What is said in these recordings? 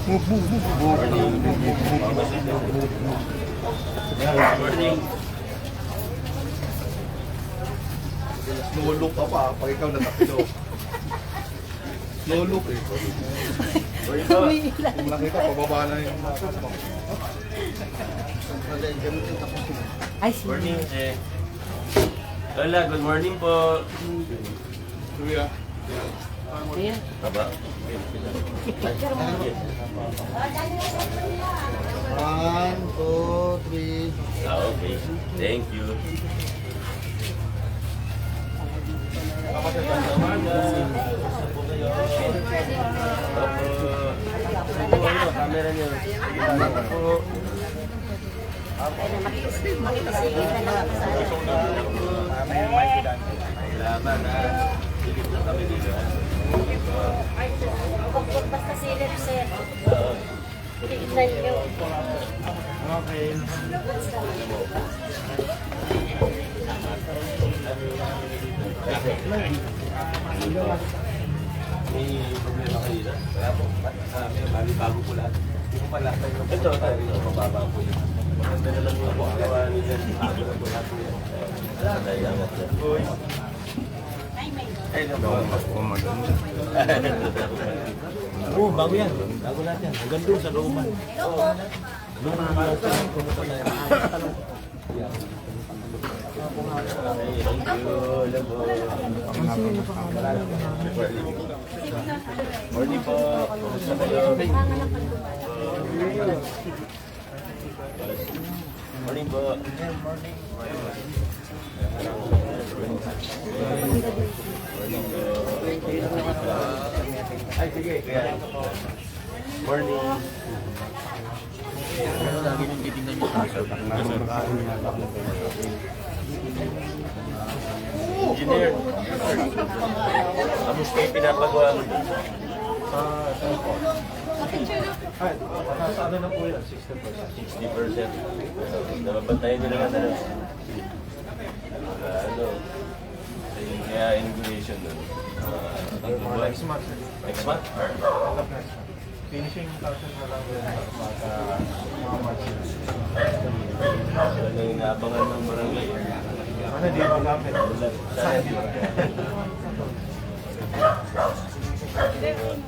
Morning. Nulok ka pa pag ikaw natapilo. Nulok eh. Kung nakita, pababa na yung nakita mo. Ay, sige. Morning, eh. Lola, good morning po. Kuya. Ayan. Baba. 1, 2, 3. Okay. Thank you. Camera niyo. Laban na. Higit na kami dito. Basta silip, sir. Tignan niyo. Okay. May problema kayo dito? Kaya po, may bago po lahat. Hindi po pala tayo. Ito, tayo rin mababa po yun. Maganda na lang po ang gawa nila. Bago na po lahat po yun. Wala tayo angat dyan. Ay, naman. Oo, bago yan. Bago lahat yan. Hanggang doon sa looban. Doon na mga tanong kung ito na yan. Morning po. Kumusta kayo? Morning po. Ay, sige. Morning. Lagi nung titignan yung kaso. Engineer, kamus kayo pinapagawa mo dun? Ano na po yan? 60%. 60%. Nababantayan nyo lang ano. Kaya inauguration nun. Next month. Next month? Finishing touches na lang yun para mga months. Ano yung naabangan ng barangay? Ano di ba gamit? Sana di ba?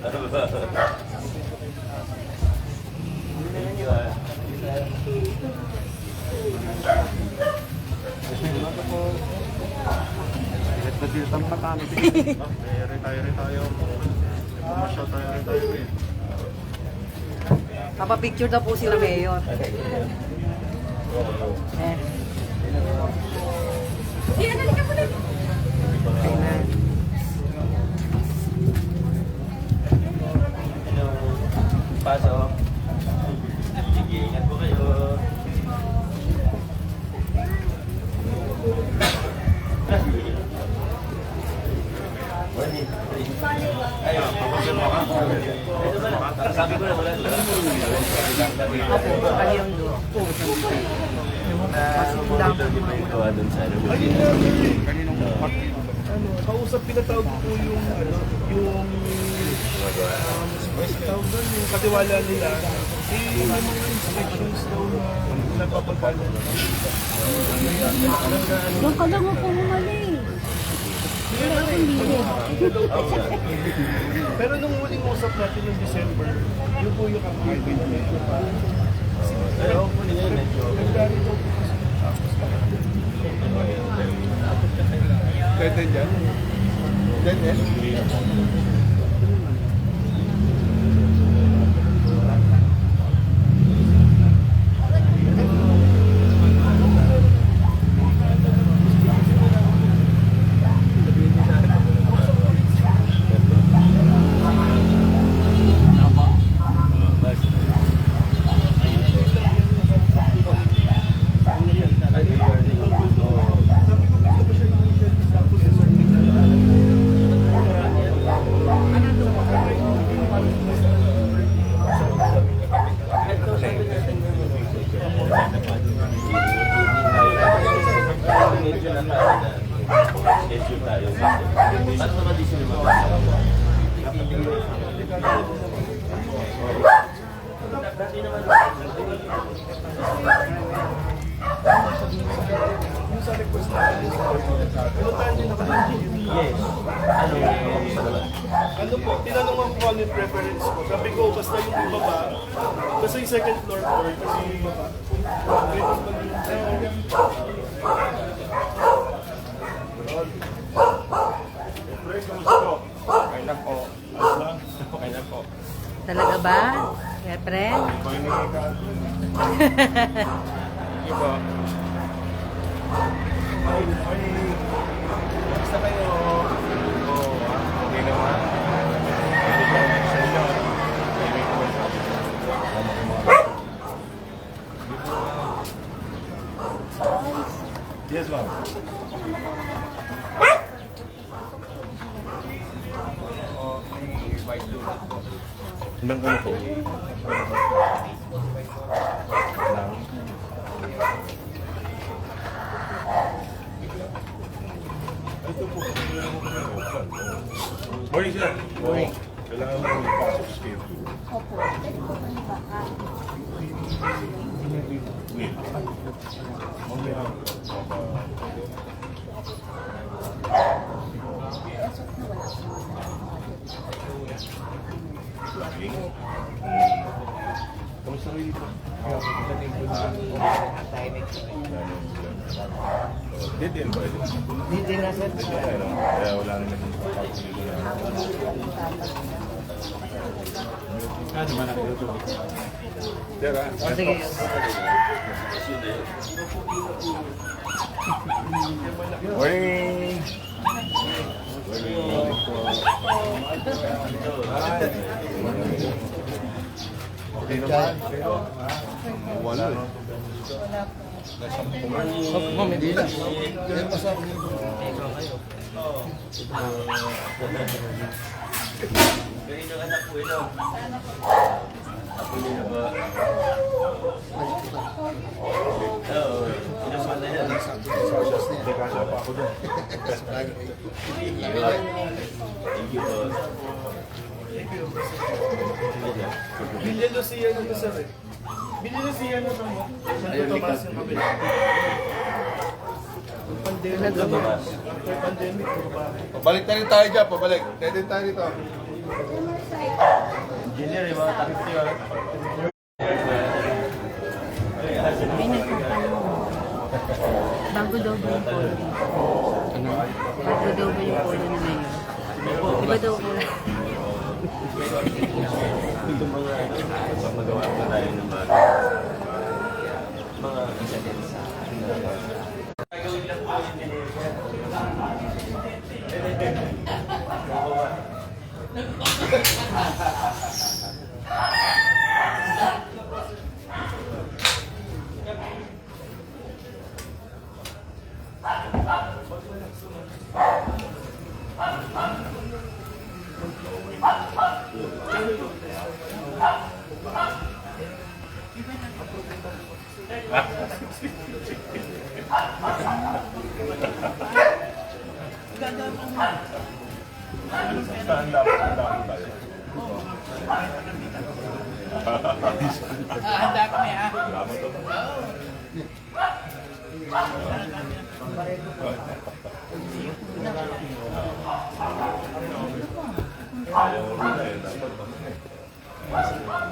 Ano ba? Thank you ah. Nag-retire na kami. Retire tayo. Pumasya tayo, retire. Papapicture daw po sila mayor. Eh. Ayan. Hello. Pasok. Sige, ingat po kayo. Morning. Ayun, papagyan mo ka. Sabi ko na wala. Opo, kaliang doon. Monitor din po yung gawa doon sa ano. Kausap pinatawag ko yung tawag doon, yung katiwala nila. Yung mga inspections daw na nagpapagkano. Doon ka lang ako bumalik. Wala akong bilhin. Pero nung huling usap natin yung December, yun po yung highway na medyo pa. Pero hopefully ngayon medyo. Nagdari daw po kasi. Dead end yan? Dead end? Ano po, tinanong ko kung ano yung preference ko. Sabi ko, basta yung ibaba, basta yung second floor ko, kasi yung ibaba. Okay, naman yung Okay na po. Okay na po. Talaga ba? Siyempre. Sige po. Basta kayo. Oo, okay naman. Pwede ko sa inyo. Pwede ko sa Yes, ma'am. Okay, white look. Ilang kayo po? Lang. Ito po, morning sir. Morning. Kailangan mo ipasok sa schedule. Opo, pwede po ba na baka? Wait. Mamaya. Okay. Kamusta kayo dito? Dito yan ba? Dito na sir. Kaya wala naman yung pagpapalito na. Ano man ang dito? Tera. Sige. Morning! Okay naman, pero wala no. Hindi na. Ganyan yung anak ko, ino. Ako nila ba? Oo, inaman na yan. Hindi kasya pa ako doon. Thank you, boss. Bilyan na siya na sir eh. Bilyan na siya na naman. Santo Tomas yung kabila. Pandemic naman. After pandemic, babae. Pabalik na rin tayo dyan, pabalik. Pwede tayo dito. Engineer, yung mga takip siya. May nagtatanong. Bago daw ba yung polo dito? Bago daw ba yung polo na ngayon? Iba daw po. Ito mga magawa pa tayo ng mga gagawin lang po yung Handa kami ha.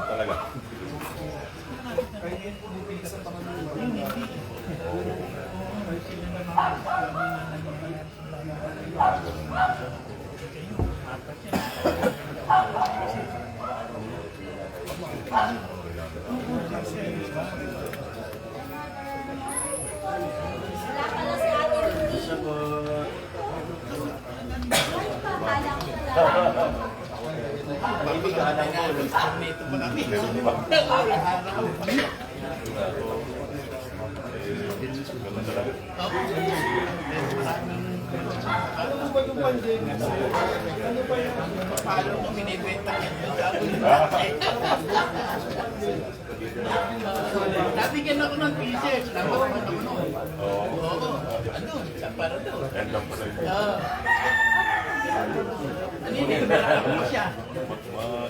Talaga. Ano ba yung pandemic sir? Ano ba yung Paano mo binibenta ito? Nabigyan ako ng pieces. Tapos ano? Oo. Ano? Sa para daw. End up pala yun. Ano yun? Nagbaraan mo siya.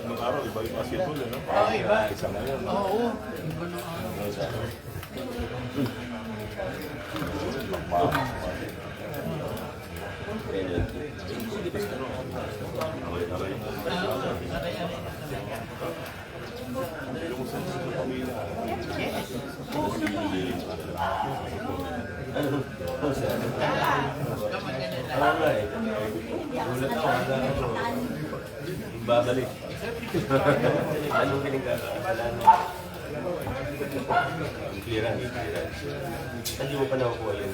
Nung araw, iba yung basketball, no? Oo, iba. Isa na yun, no? Oo. Iba ng araw. Babalik. Anong piling ka? Wala na. Clearance. Hindi mo pa nakukuha yun.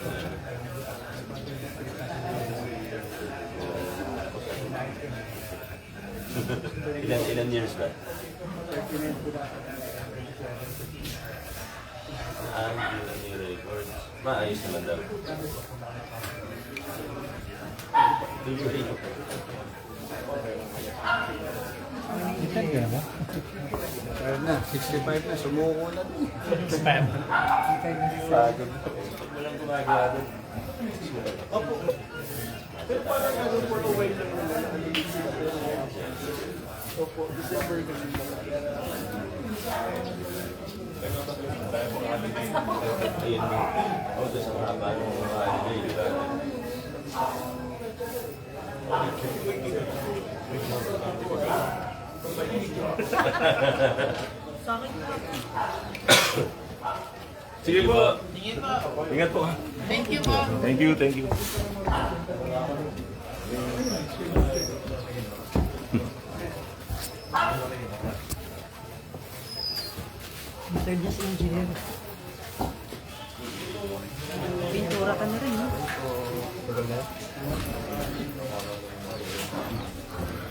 Ilan years ba? Hindi na record. Maayos naman daw. Kaya na, 65 na, sumuko na. Pagod. Walang gumagawa doon. Opo. Pero parang ano for a while lang naman. Opo, December kasi. Ayun mo. Oh, doon sa haba ng mga holiday, di ba? Sige po. Sige po. Ingat po. Thank you po. Thank you, thank you. Service engineer. Pintura ka na rin, no?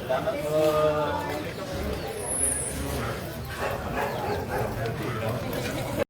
Salamat po.